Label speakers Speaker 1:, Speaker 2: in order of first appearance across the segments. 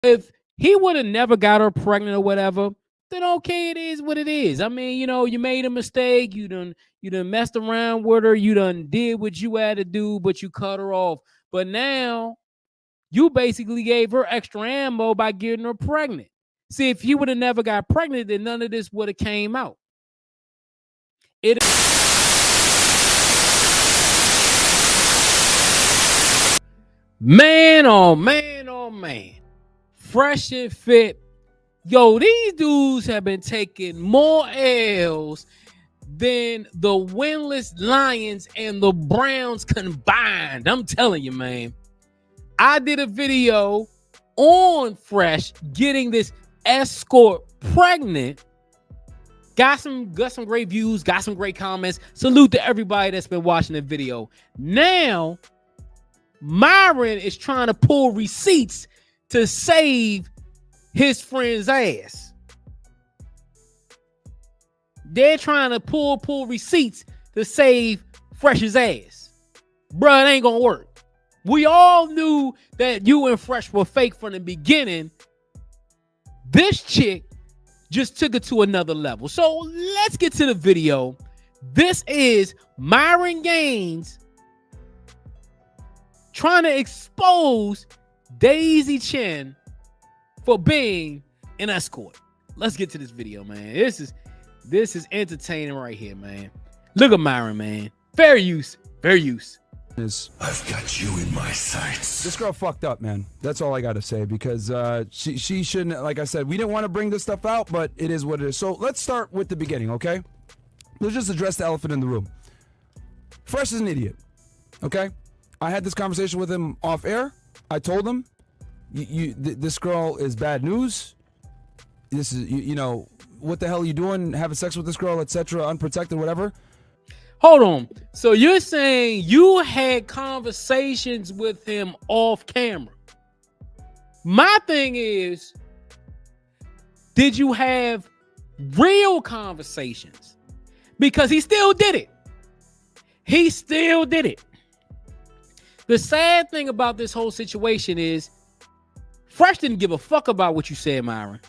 Speaker 1: If he would have never got her pregnant or whatever, then okay, it is what it is. I mean, you made a mistake. You done messed around with her. You done did what you had to do, but you cut her off. But now you basically gave her extra ammo by getting her pregnant. See, if he would have never got pregnant, then none of this would have came out. Man, oh man, oh man. Fresh and fit. Yo, these dudes have been taking more L's than the winless Lions and the Browns combined. I'm telling you, man. I did a video on Fresh getting this escort pregnant. Got some great views, got some great comments. Salute to everybody that's been watching the video. Now, Myron is trying to pull receipts to save his friend's ass. They're trying to pull receipts to save Fresh's ass. Bruh, it ain't gonna work. We all knew that you and Fresh were fake from the beginning. This chick just took it to another level. So let's get to the video. This is Myron Gaines trying to expose Daisy Chen for being an escort. Let's get to this video, man. This is entertaining right here, man. Look at Myron, man. Fair use.
Speaker 2: I've got you in my sights.
Speaker 3: This girl fucked up, man. That's all I gotta say, because she shouldn't. Like I said, we didn't want to bring this stuff out, but it is what it is. So let's start with the beginning, okay? Let's just address the elephant in the room. Fresh is an idiot, okay? I had this conversation with him off air. I told him, this girl is bad news. This is, what the hell are you doing? Having sex with this girl, etc., unprotected, whatever.
Speaker 1: Hold on. So you're saying you had conversations with him off camera? My thing is, did you have real conversations? Because he still did it. The sad thing about this whole situation is Fresh didn't give a fuck about what you said, Myron.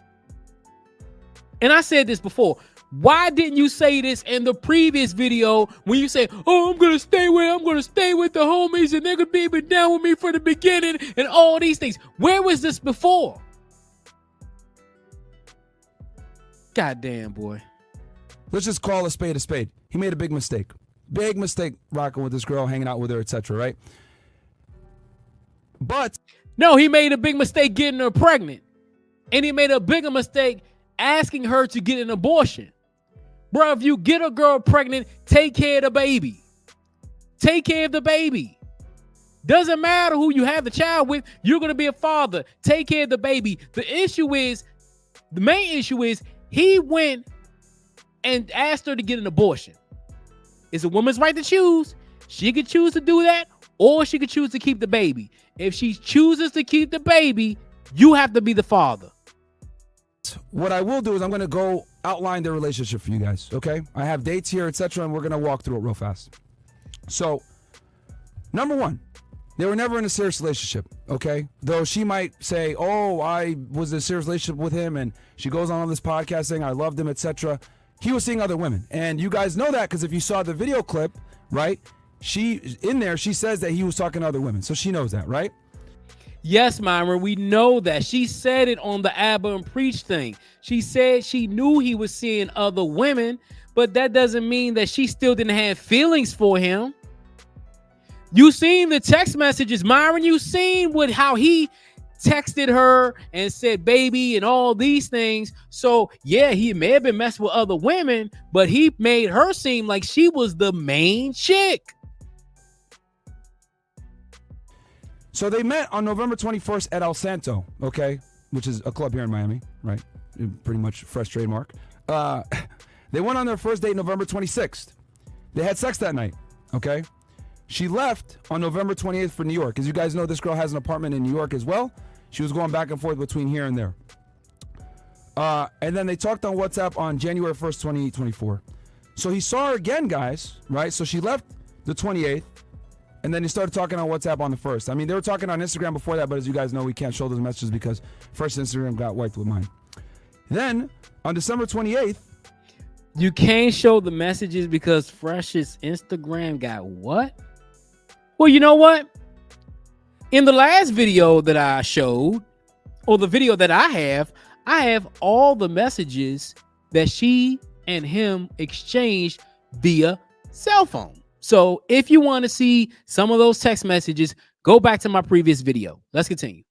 Speaker 1: And I said this before. Why didn't you say this in the previous video when you said, oh, I'm going to stay with the homies and they're going to be down with me from the beginning and all these things? Where was this before? Goddamn, boy.
Speaker 3: Let's just call a spade a spade. He made a big mistake. Big mistake rocking with this girl, hanging out with her, etc., right? But
Speaker 1: no, he made a big mistake getting her pregnant. And he made a bigger mistake asking her to get an abortion. Bro, if you get a girl pregnant, take care of the baby. Take care of the baby. Doesn't matter who you have the child with, you're going to be a father. Take care of the baby. The main issue is he went and asked her to get an abortion. It's a woman's right to choose. She could choose to do that, or she could choose to keep the baby. If she chooses to keep the baby, you have to be the father.
Speaker 3: What I will do is I'm going to go outline the relationship for you guys, okay? I have dates here, etc., and we're going to walk through it real fast. So, number one, they were never in a serious relationship, okay? Though she might say, oh, I was in a serious relationship with him, and she goes on this podcast saying I loved him, etc. He was seeing other women. And you guys know that because if you saw the video clip, right, she says that he was talking to other women. So she knows that, right?
Speaker 1: Yes, Myron, we know that. She said it on the Abba and Preach thing. She said she knew he was seeing other women, but that doesn't mean that she still didn't have feelings for him. You seen the text messages, Myron. You seen how he texted her and said baby and all these things. So yeah, he may have been messing with other women, but he made her seem like she was the main chick.
Speaker 3: So they met on November 21st at El Santo, okay, which is a club here in Miami, right? Pretty much Fresh trademark. They went on their first date November 26th. They had sex that night, okay? She left on November 28th for New York. As you guys know, this girl has an apartment in New York as well. She was going back and forth between here and there. And then they talked on WhatsApp on January 1st, 2024. So he saw her again, guys, right? So she left the 28th. And then he started talking on WhatsApp on the 1st. I mean, they were talking on Instagram before that, but as you guys know, we can't show those messages because Fresh's Instagram got wiped with mine. Then, on December 28th,
Speaker 1: you can't show the messages because Fresh's Instagram got what? Well, you know what? In the last video that I showed, or the video that I have all the messages that she and him exchanged via cell phone. So if you want to see some of those text messages, go back to my previous video. Let's continue.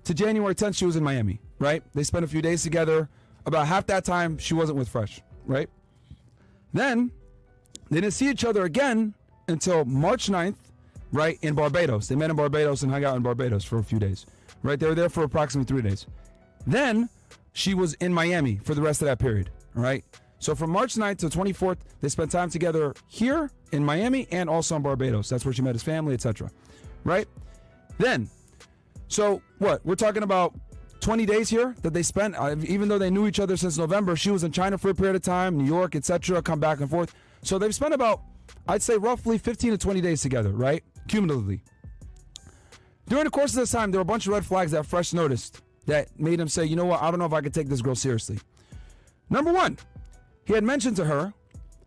Speaker 3: To January 10th, she was in Miami, right? They spent a few days together. About half that time, she wasn't with Fresh, right? Then they didn't see each other again until March 9th, right, in Barbados. They met in Barbados and hung out in Barbados for a few days, right? They were there for approximately 3 days. Then she was in Miami for the rest of that period, all right? So from March 9th to 24th, they spent time together here in Miami and also in Barbados. That's where she met his family, etc. Right? Then, so what? We're talking about 20 days here that they spent, even though they knew each other since November. She was in China for a period of time, New York, etc., come back and forth. So they've spent about, I'd say roughly 15 to 20 days together, right? Cumulatively. During the course of this time, there were a bunch of red flags that Fresh noticed that made him say, you know what, I don't know if I could take this girl seriously. Number one, he had mentioned to her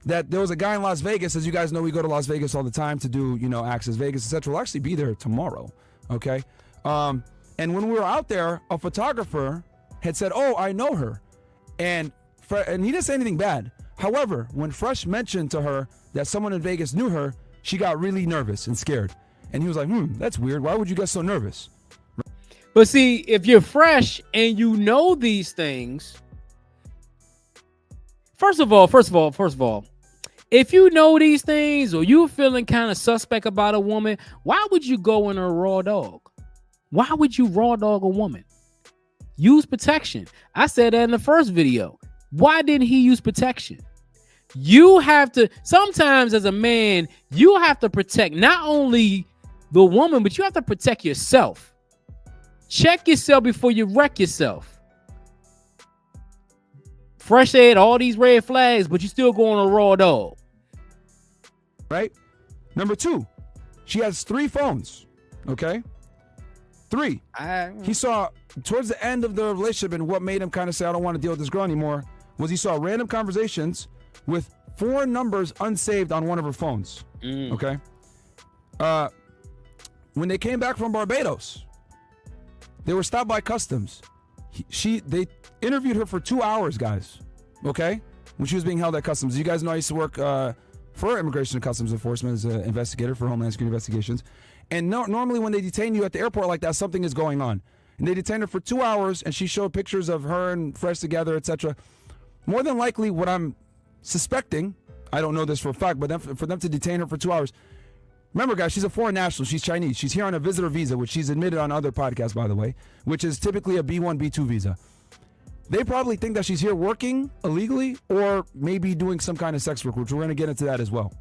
Speaker 3: that there was a guy in Las Vegas. As you guys know, we go to Las Vegas all the time to do, Access Vegas, etc. We'll actually be there tomorrow, okay? And when we were out there, a photographer had said, oh, I know her. And he didn't say anything bad. However, when Fresh mentioned to her that someone in Vegas knew her, she got really nervous and scared. And he was like, that's weird. Why would you get so nervous?
Speaker 1: But see, if you're Fresh and you know these things, First of all, if you know these things or you're feeling kind of suspect about a woman, why would you go in a raw dog? Why would you raw dog a woman? Use protection. I said that in the first video. Why didn't he use protection? You have to, sometimes as a man, you have to protect not only the woman, but you have to protect yourself. Check yourself before you wreck yourself. Fresh had all these red flags, but you still go on a raw dog.
Speaker 3: Right? Number two, she has 3 phones. Okay? 3. He saw towards the end of the relationship, and what made him kind of say, I don't want to deal with this girl anymore, was he saw random conversations with 4 numbers unsaved on one of her phones. Okay? When they came back from Barbados, they were stopped by customs. They interviewed her for 2 hours, guys. Okay? When she was being held at customs. You guys know I used to work for Immigration and Customs Enforcement as an investigator for Homeland Security Investigations. And normally when they detain you at the airport like that, something is going on. And they detained her for 2 hours, and she showed pictures of her and Fresh together, etc. More than likely, what I'm suspecting, I don't know this for a fact, but for them to detain her for 2 hours. Remember, guys, she's a foreign national. She's Chinese. She's here on a visitor visa, which she's admitted on other podcasts, by the way, which is typically a B1, B2 visa. They probably think that she's here working illegally or maybe doing some kind of sex work, which we're going to get into that as well.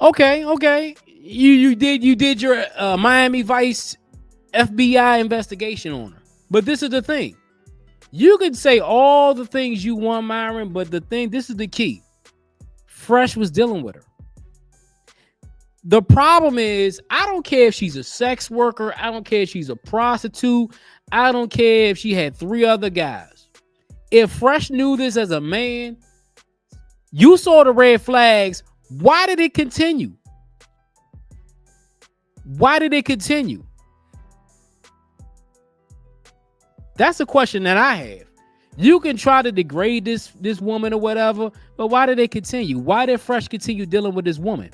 Speaker 1: Okay. You did your Miami Vice FBI investigation on her. But this is the thing. You could say all the things you want, Myron, but this is the key. Fresh was dealing with her. The problem is, I don't care if she's a sex worker. I don't care if she's a prostitute. I don't care if she had 3 other guys. If Fresh knew this as a man, you saw the red flags. Why did it continue? Why did it continue? That's a question that I have. You can try to degrade this woman or whatever, but why did it continue? Why did Fresh continue dealing with this woman?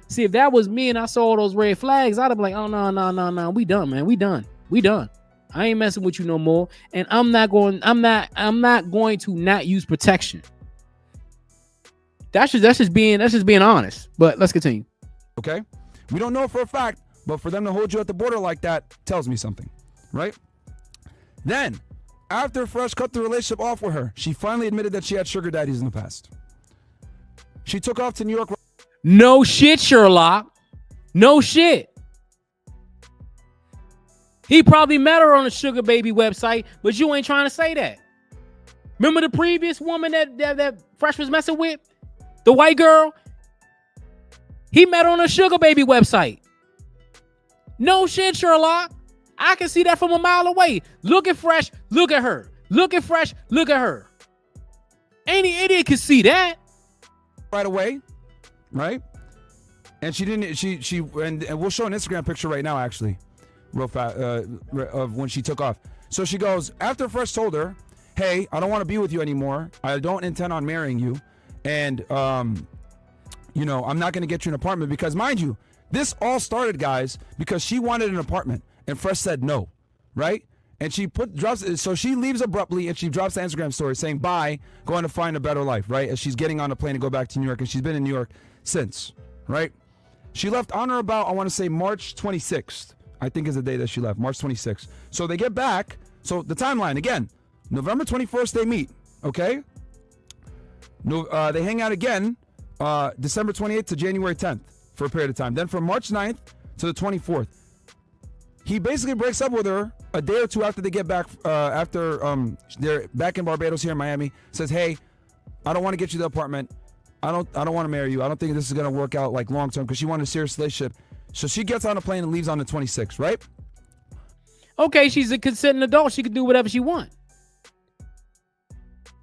Speaker 1: See, if that was me and I saw all those red flags, I'd have been like, oh, no. We done, man. We done. I ain't messing with you no more. And I'm not going to not use protection. That's just being honest. But let's continue.
Speaker 3: Okay. We don't know for a fact, but for them to hold you at the border like that tells me something, right? Then, after Fresh cut the relationship off with her, she finally admitted that she had sugar daddies in the past. She took off to New York.
Speaker 1: No shit, Sherlock. No shit. He probably met her on a sugar baby website, but you ain't trying to say that. Remember the previous woman that Fresh was messing with? The white girl? He met on a sugar baby website. No shit, Sherlock. I can see that from a mile away. Looking fresh, look at her. Looking fresh, look at her. Any idiot can see that.
Speaker 3: Right away, right? And she didn't, and we'll show an Instagram picture right now, actually, real fast, of when she took off. So she goes, after Fresh told her, hey, I don't want to be with you anymore. I don't intend on marrying you. And, you know, I'm not going to get you an apartment because, mind you, this all started, guys, because she wanted an apartment and Fresh said no, right? And she so she leaves abruptly and she drops the Instagram story saying bye, going to find a better life, right? As she's getting on a plane to go back to New York, and she's been in New York since, right? She left on or about, I want to say March 26th, I think is the day that she left, March 26th. So they get back. So the timeline, again, November 21st, they meet, okay? No, they hang out again, December 28th to January 10th for a period of time. Then from March 9th to the 24th, he basically breaks up with her a day or two after they get back, after they're back in Barbados here in Miami. Says, hey, I don't want to get you the apartment. I don't want to marry you. I don't think this is going to work out like long term because she wanted a serious relationship. So she gets on a plane and leaves on the 26th, right?
Speaker 1: Okay, she's a consenting adult. She can do whatever she wants.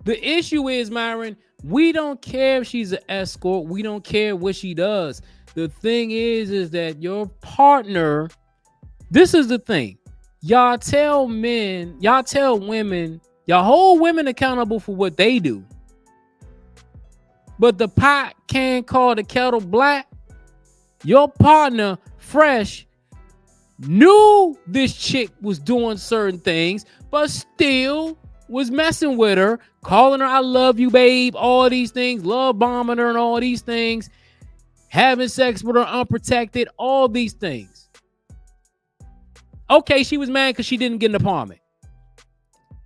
Speaker 1: The issue is, Myron, we don't care if she's an escort. We don't care what she does. The thing is that your partner, this is the thing. Y'all tell men, y'all tell women, y'all hold women accountable for what they do. But the pot can't call the kettle black. Your partner, Fresh, knew this chick was doing certain things, but still was messing with her, calling her, I love you, babe, all these things, love bombing her and all these things, having sex with her unprotected, all these things. Okay, she was mad because she didn't get an apartment.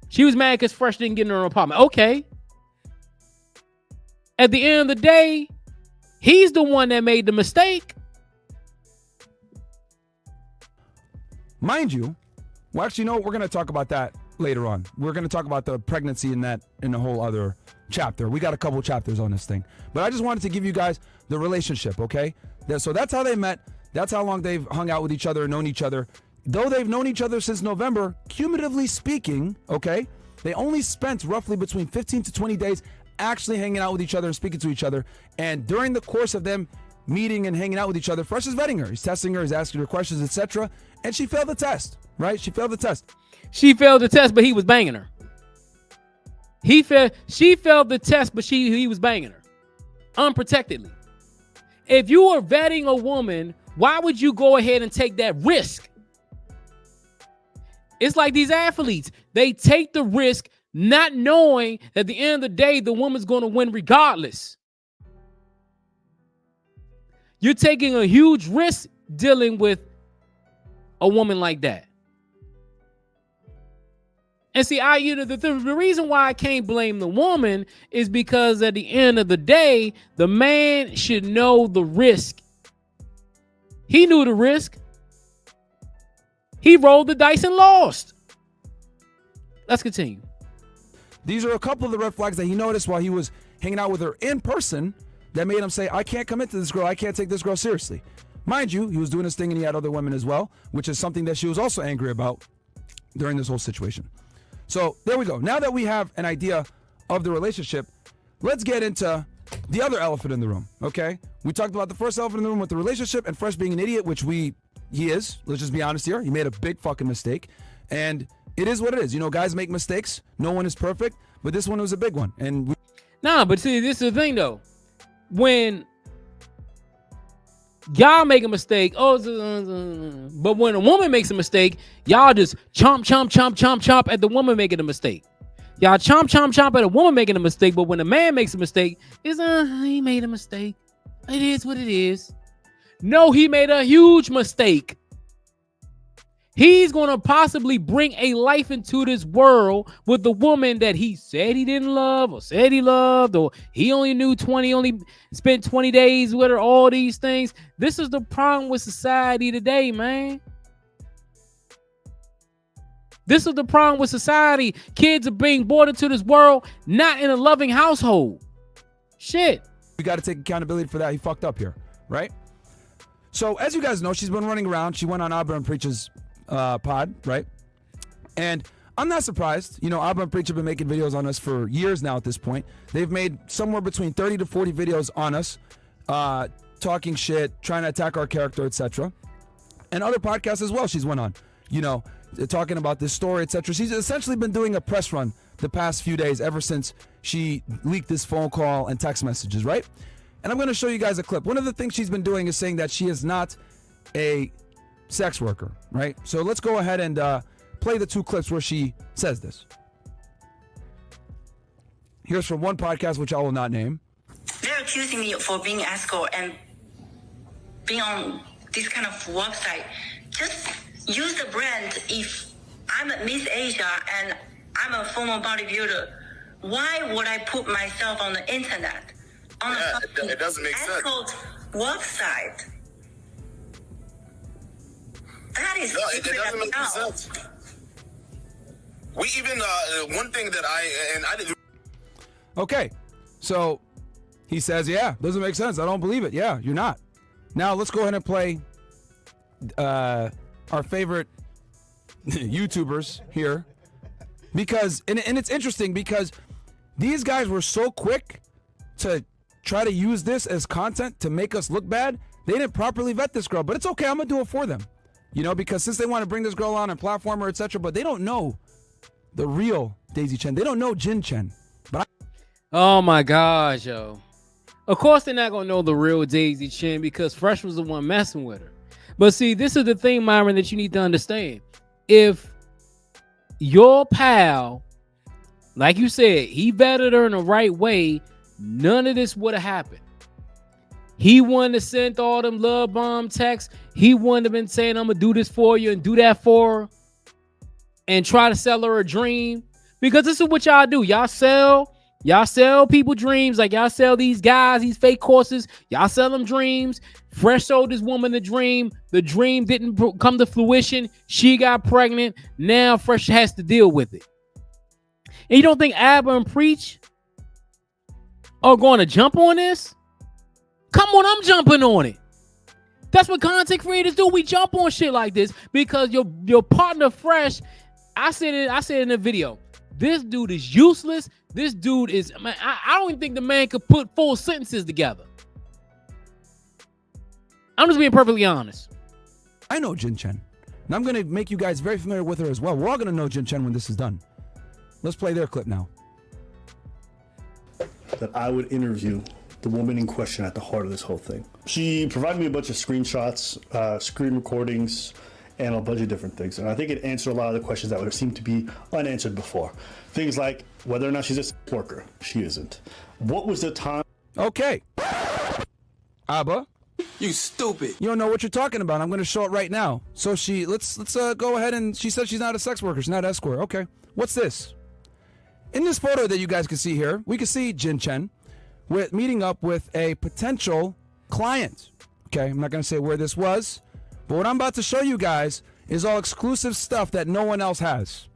Speaker 1: She was mad because Fresh didn't get her an apartment. Okay. At the end of the day, he's the one that made the mistake.
Speaker 3: Mind you, well, actually, no, we're going to talk about that later on. We're going to talk about the pregnancy in a whole other chapter. We got a couple chapters on this thing. But I just wanted to give you guys the relationship, okay? So that's how they met. That's how long they've hung out with each other and known each other. Though they've known each other since November, cumulatively speaking, okay, they only spent roughly between 15 to 20 days actually hanging out with each other and speaking to each other. And during the course of them meeting and hanging out with each other, Fresh is vetting her. He's testing her, he's asking her questions, etc. And she failed the test, right? She failed the test.
Speaker 1: She failed the test, but he was banging her. She failed the test, but he was banging her unprotectedly. If you are vetting a woman, why would you go ahead and take that risk? It's like these athletes. They take the risk not knowing that at the end of the day, the woman's going to win regardless. You're taking a huge risk dealing with a woman like that. And see, the reason why I can't blame the woman is because at the end of the day, the man should know the risk. He knew the risk. He rolled the dice and lost. Let's continue.
Speaker 3: These are a couple of the red flags that he noticed while he was hanging out with her in person that made him say, I can't commit to this girl. I can't take this girl seriously. Mind you, he was doing his thing and he had other women as well, which is something that she was also angry about during this whole situation. So there we go. Now that we have an idea of the relationship, let's get into the other elephant in the room, okay? We talked about the first elephant in the room with the relationship and Fresh being an idiot, which he is. Let's just be honest here. He made a big fucking mistake. And it is what it is. You know, guys make mistakes. No one is perfect. But this one was a big one. And
Speaker 1: but see, this is the thing, though. When y'all make a mistake, but when a woman makes a mistake, y'all just chomp at the woman making a mistake. Y'all chomp at a woman making a mistake, but when a man makes a mistake, it's he made a mistake. It is what it is. No, he made a huge mistake. He's going to possibly bring a life into this world with the woman that he said he didn't love or said he loved, or he only knew 20, only spent 20 days with her, all these things. This is the problem with society today, man. This is the problem with society. Kids are being born into this world, not in a loving household. Shit.
Speaker 3: We got to take accountability for that. He fucked up here, right? So as you guys know, she's been running around. She went on Abba and Preach's pod, right? And I'm not surprised. You know, Abba and Preach have been making videos on us for years now at this point. They've made somewhere between 30 to 40 videos on us, talking shit, trying to attack our character, etc. And other podcasts as well she's went on, you know, talking about this story, etc. She's essentially been doing a press run the past few days ever since she leaked this phone call and text messages, right? And I'm going to show you guys a clip. One of the things she's been doing is saying that she is not a sex worker, right? So let's go ahead and play the two clips where she says this. Here's from one podcast, which I will not name.
Speaker 4: They're accusing me for being escort and being on this kind of website. Just use the brand. If I'm a Miss Asia and I'm a former bodybuilder, why would I put myself on the internet? On
Speaker 5: it doesn't make sense.
Speaker 4: Escort website. That is
Speaker 5: it doesn't make sense. We even one thing that I didn't.
Speaker 3: Okay, so he says, yeah, doesn't make sense. I don't believe it. Yeah, you're not. Now let's go ahead and play our favorite YouTubers here, because and it's interesting because these guys were so quick to try to use this as content to make us look bad. They didn't properly vet this girl, but it's okay. I'm gonna do it for them, you know, because since they want to bring this girl on and platform her, etc., but they don't know the real Daisy Chen. They don't know Jin Chen. But
Speaker 1: oh my gosh, yo. Of course they're not gonna know the real Daisy Chen because Fresh was the one messing with her. But see, this is the thing, Myron, that you need to understand. If your pal, like you said, he vetted her in the right way, none of this would have happened. He wouldn't have sent all them love bomb texts. He wouldn't have been saying, I'm gonna do this for you and do that for her and try to sell her a dream. Because this is what y'all do. Y'all sell people dreams. Like y'all sell these guys, these fake courses. Y'all sell them dreams. Fresh sold this woman the dream. The dream didn't come to fruition. She got pregnant. Now Fresh has to deal with it. And you don't think Abba and Preach are going to jump on this? Come on, I'm jumping on it. That's what content creators do. We jump on shit like this because your partner Fresh, I said it in the video. This dude is useless. This dude is, man, I don't even think the man could put full sentences together. I'm just being perfectly honest.
Speaker 3: I know Jin Chen, and I'm going to make you guys very familiar with her as well. We're all going to know Jin Chen when this is done. Let's play their clip now.
Speaker 6: That I would interview the woman in question at the heart of this whole thing. She provided me a bunch of screenshots, screen recordings, and a bunch of different things. And I think it answered a lot of the questions that would have seemed to be unanswered before. Things like whether or not she's a sex worker. She isn't. What was the time?
Speaker 3: Okay. Abba.
Speaker 2: You stupid.
Speaker 3: You don't know what you're talking about. I'm going to show it right now. So let's go ahead and she said she's not a sex worker. She's not an escort. Okay. What's this? In this photo that you guys can see here, we can see Jin Chen meeting up with a potential client. Okay. I'm not going to say where this was, but what I'm about to show you guys is all exclusive stuff that no one else has.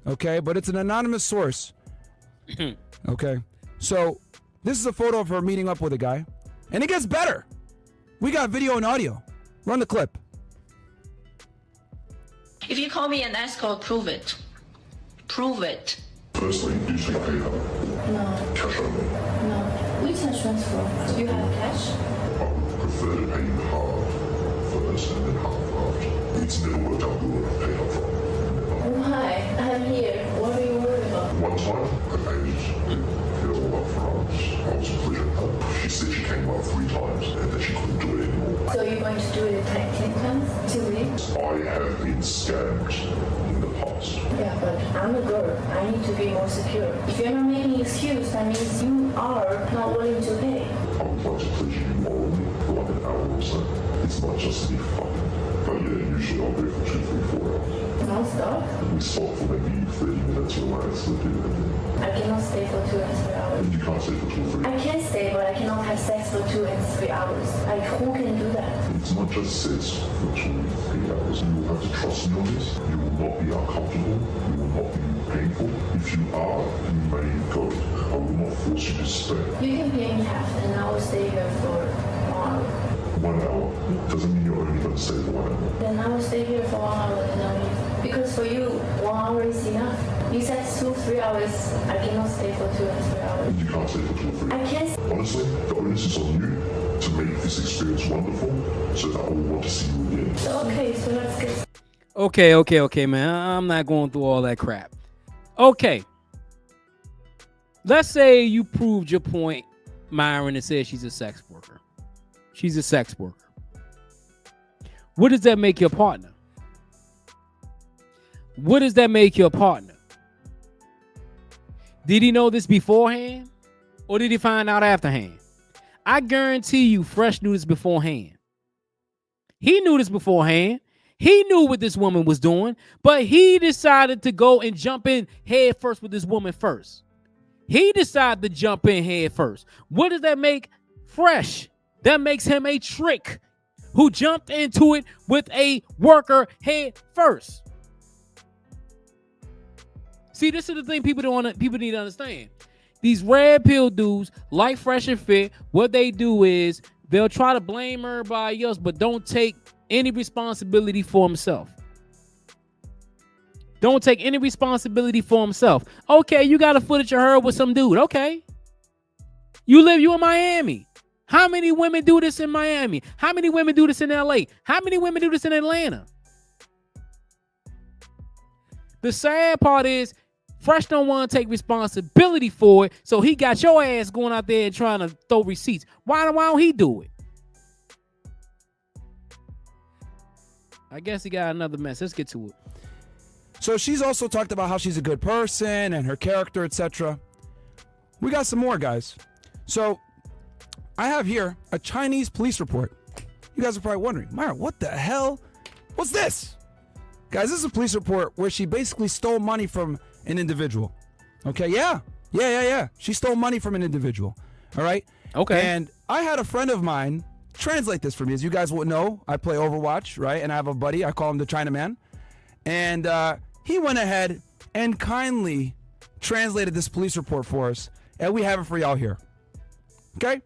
Speaker 3: Okay. But it's an anonymous source. Okay. So this is a photo of her meeting up with a guy, and it gets better. We got video and audio. Run the clip.
Speaker 4: If you call me an escort, prove it. Prove it.
Speaker 2: Firstly, do you pay her?
Speaker 4: No.
Speaker 2: Cash only.
Speaker 4: No. We can transfer. Do you have cash?
Speaker 2: I would prefer to pay you half first and then half after. It's never worked out good when I pay up front.
Speaker 4: Why? I'm here. What are you worried about?
Speaker 2: One time, I paid it all up front. I was pleasuring her. She said she came up 3 times and that she couldn't do it anymore.
Speaker 4: So you're going to do it 10 times? 2 weeks?
Speaker 2: I have been scammed in the past.
Speaker 4: Yeah, but I'm a girl. I need to be more secure. If you're not making excuse, that means you are not willing to pay.
Speaker 2: I would like to pleasure you morally for like an hour or so. It's not just to be fucking. But yeah, usually I'll be for 2, 3, 4 hours.
Speaker 4: Non-stop?
Speaker 2: We stop for maybe 30 minutes relax, sleep in, and
Speaker 4: I cannot stay for 2 and 3 hours.
Speaker 2: you can't stay for 2 or 3
Speaker 4: I can stay, but I cannot have sex for 2 and 3 hours. Like, who can do that?
Speaker 2: It's not just sex for 2 or 3 hours. You will have to trust me on this. You will not be uncomfortable. You will not be painful. If you are, you may go. I will not force you to stay.
Speaker 4: You can pay me half, and I will stay here for 1 hour.
Speaker 2: 1 hour, doesn't mean you're only going to stay for 1 hour.
Speaker 7: Then I will stay here for 1 hour and I'll leave. Because for you, 1 hour is enough. You said 2-3 hours. I cannot stay for 2 and 3 hours.
Speaker 2: You can't stay for 2 or 3
Speaker 7: I
Speaker 2: hours.
Speaker 7: can't.
Speaker 2: Honestly, the onus is on you to make this experience wonderful so that I will want to see you again.
Speaker 7: So, okay, so let's get.
Speaker 1: Okay, man. I'm not going through all that crap. Okay. Let's say you proved your point, Myron, and said she's a sex worker. She's a sex worker. What does that make your partner? What does that make your partner? Did he know this beforehand? Or did he find out afterhand? I guarantee you Fresh knew this beforehand. He knew this beforehand. He knew what this woman was doing, but he decided to go and jump in head first with this woman first. He decided to jump in head first. What does that make Fresh? That makes him a trick who jumped into it with a worker head first. See, this is the thing people need to understand. These red pill dudes, like Fresh and Fit, what they do is they'll try to blame everybody else, but don't take any responsibility for himself. Don't take any responsibility for himself. Okay, you got a footage of her with some dude. Okay. You in Miami. How many women do this in Miami? How many women do this in LA? How many women do this in Atlanta? The sad part is Fresh don't want to take responsibility for it, so he got your ass going out there and trying to throw receipts. Why don't he do it? I guess he got another mess. Let's get to it.
Speaker 3: So she's also talked about how she's a good person and her character, etc. We got some more, guys. So I have here a Chinese police report. You guys are probably wondering, Myron, what the hell? What's this? Guys, this is a police report where she basically stole money from an individual. Okay, yeah. She stole money from an individual. All right?
Speaker 1: Okay.
Speaker 3: And I had a friend of mine translate this for me. As you guys will know, I play Overwatch, right? And I have a buddy. I call him the Chinaman. And he went ahead and kindly translated this police report for us. And we have it for y'all here. Okay?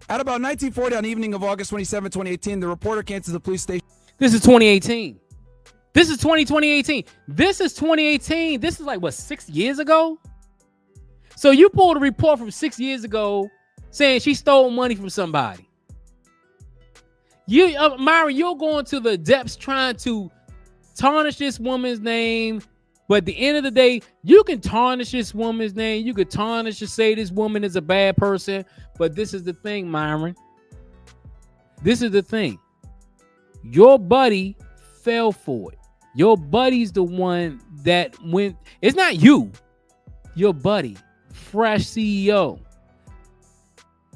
Speaker 3: At about 1940 on the evening of August 27, 2018, the reporter came to the police station.
Speaker 1: This is 2018. This is 2018. This is 2018. This is like, what, 6 years ago? So you pulled a report from 6 years ago saying she stole money from somebody. Myron, you're going to the depths trying to tarnish this woman's name. But at the end of the day, you can tarnish this woman's name. You could tarnish and say this woman is a bad person. But this is the thing, Myron. This is the thing. Your buddy fell for it. Your buddy's the one that went. It's not you. Your buddy. Fresh CEO.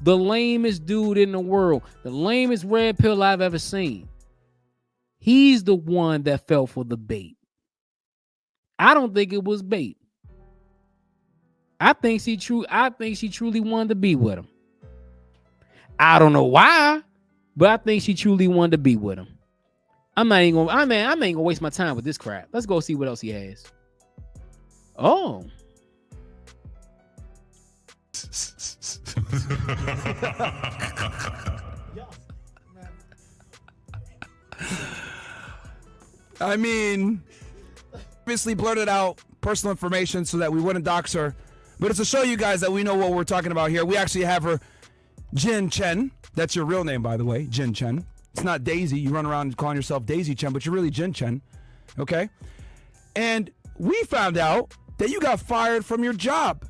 Speaker 1: The lamest dude in the world. The lamest red pill I've ever seen. He's the one that fell for the bait. I don't think it was bait. I think she truly wanted to be with him. I don't know why, but I think she truly wanted to be with him. I'm not even gonna waste my time with this crap. Let's go see what else he has. Oh.
Speaker 3: I mean, obviously blurted out personal information so that we wouldn't dox her. But it's to show you guys that we know what we're talking about here. We actually have her Jin Chen. That's your real name, by the way, Jin Chen. It's not Daisy. You run around calling yourself Daisy Chen, but you're really Jin Chen. Okay? And we found out that you got fired from your job.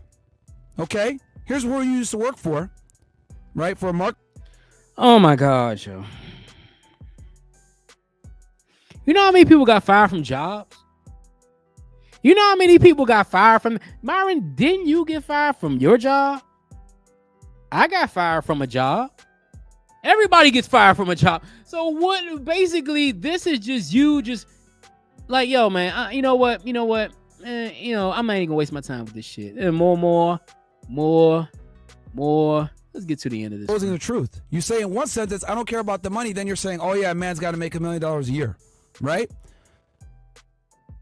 Speaker 3: Okay? Here's where you used to work for. Right? For a mark.
Speaker 1: Oh my God, yo. You know how many people got fired from jobs? You know how many people got fired from... Myron, didn't you get fired from your job? I got fired from a job. Everybody gets fired from a job. So what? Basically, this is just you just like, yo, man, you know what? I'm not even gonna waste my time with this shit. And more. Let's get to the end of this.
Speaker 3: Exposing the truth. You say in one sentence, I don't care about the money. Then you're saying, oh yeah, man's got to make $1 million a year, right?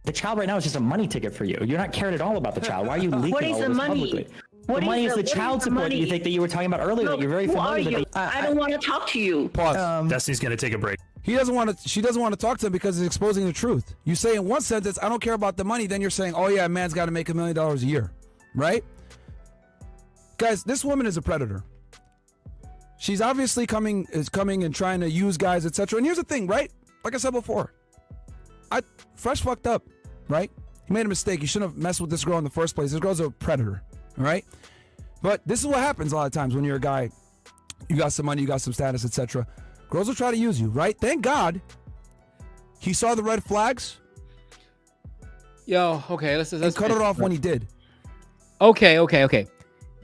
Speaker 8: The child right now is just a money ticket for you. You're not caring at all about the child. Why are you leaking
Speaker 7: What is
Speaker 8: all
Speaker 7: the
Speaker 8: this
Speaker 7: money?
Speaker 8: publicly? The money is the child support that you think that you were talking about earlier. That you're very familiar with.
Speaker 7: I don't want to talk to you.
Speaker 3: Pause.
Speaker 9: Destiny's gonna take a break.
Speaker 3: She doesn't want to talk to him because it's exposing the truth. You say in one sentence, I don't care about the money. Then you're saying, oh yeah, a man's got to make $1 million a year, right? Guys, this woman is a predator. She's obviously coming and trying to use guys, etc. And here's the thing, right? Like I said before, Fresh fucked up, right? He made a mistake. He shouldn't have messed with this girl in the first place. This girl's a predator, all right? But this is what happens a lot of times when you're a guy. You got some money, you got some status, etc. Girls will try to use you, right? Thank God he saw the red flags.
Speaker 1: Yo, okay, let's
Speaker 3: cut it off when he did.
Speaker 1: Okay.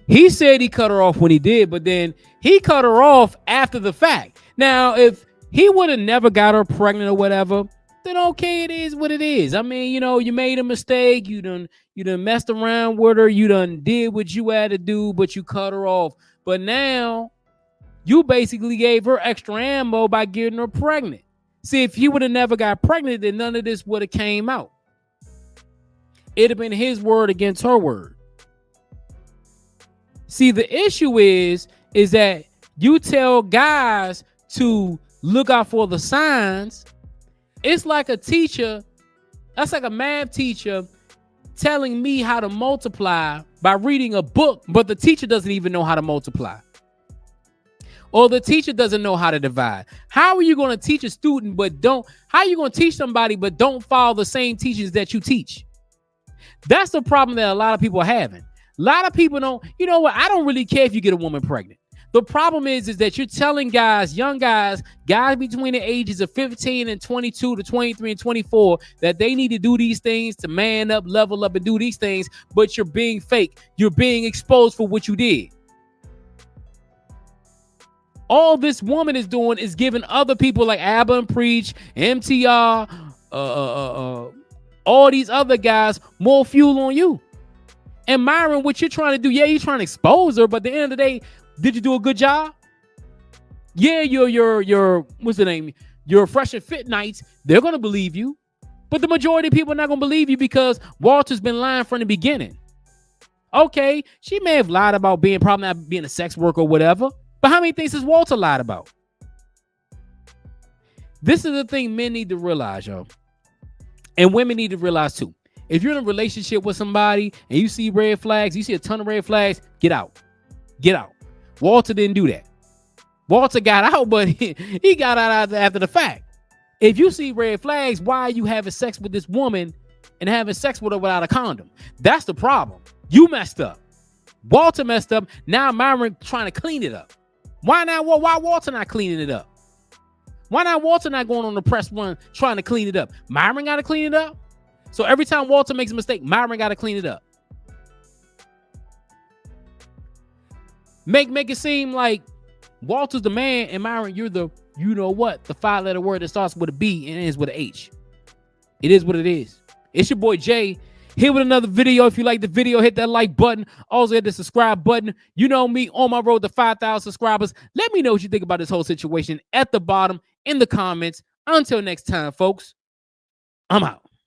Speaker 1: He said he cut her off when he did, but then he cut her off after the fact. Now, if he would have never got her pregnant or whatever, then okay, it is what it is. I mean, you made a mistake. You done messed around with her. You done did what you had to do, but you cut her off. But now you basically gave her extra ammo by getting her pregnant. See, if he would have never got pregnant, then none of this would have came out. It'd have been his word against her word. See, the issue is that you tell guys to look out for the signs. It's like a teacher, that's like a math teacher telling me how to multiply by reading a book, but the teacher doesn't even know how to multiply. Or the teacher doesn't know how to divide. How are you going to teach a student how are you going to teach somebody but don't follow the same teachings that you teach? That's the problem that a lot of people are having. A lot of people don't, you know what? I don't really care if you get a woman pregnant. The problem is that you're telling guys, young guys between the ages of 15 and 22 to 23 and 24 that they need to do these things to man up, level up, and do these things, but you're being fake. You're being exposed for what you did. All this woman is doing is giving other people like Abba and Preach, MTR, all these other guys more fuel on you. And Myron, what you're trying to do, yeah, you're trying to expose her, but at the end of the day, did you do a good job? Yeah, your what's the name? Your Fresh and Fit nights, they're gonna believe you. But the majority of people are not gonna believe you because Walter's been lying from the beginning. Okay, she may have lied about probably not being a sex worker or whatever. But how many things has Walter lied about? This is the thing men need to realize, yo. And women need to realize too. If you're in a relationship with somebody and you see red flags, you see a ton of red flags, get out. Get out. Walter didn't do that. Walter got out, but he got out after the fact. If you see red flags, why are you having sex with this woman and having sex with her without a condom? That's the problem. You messed up. Walter messed up. Now Myron trying to clean it up. Why Walter not cleaning it up? Why not Walter not going on the press run trying to clean it up? Myron got to clean it up. So every time Walter makes a mistake, Myron got to clean it up. Make it seem like Walter's the man and Myron, you're the, you know what, the 5-letter word that starts with a B and ends with an H. It is what it is. It's your boy Jay, here with another video. If you like the video, hit that like button. Also hit the subscribe button. You know me, on my road to 5,000 subscribers. Let me know what you think about this whole situation at the bottom in the comments. Until next time, folks, I'm out.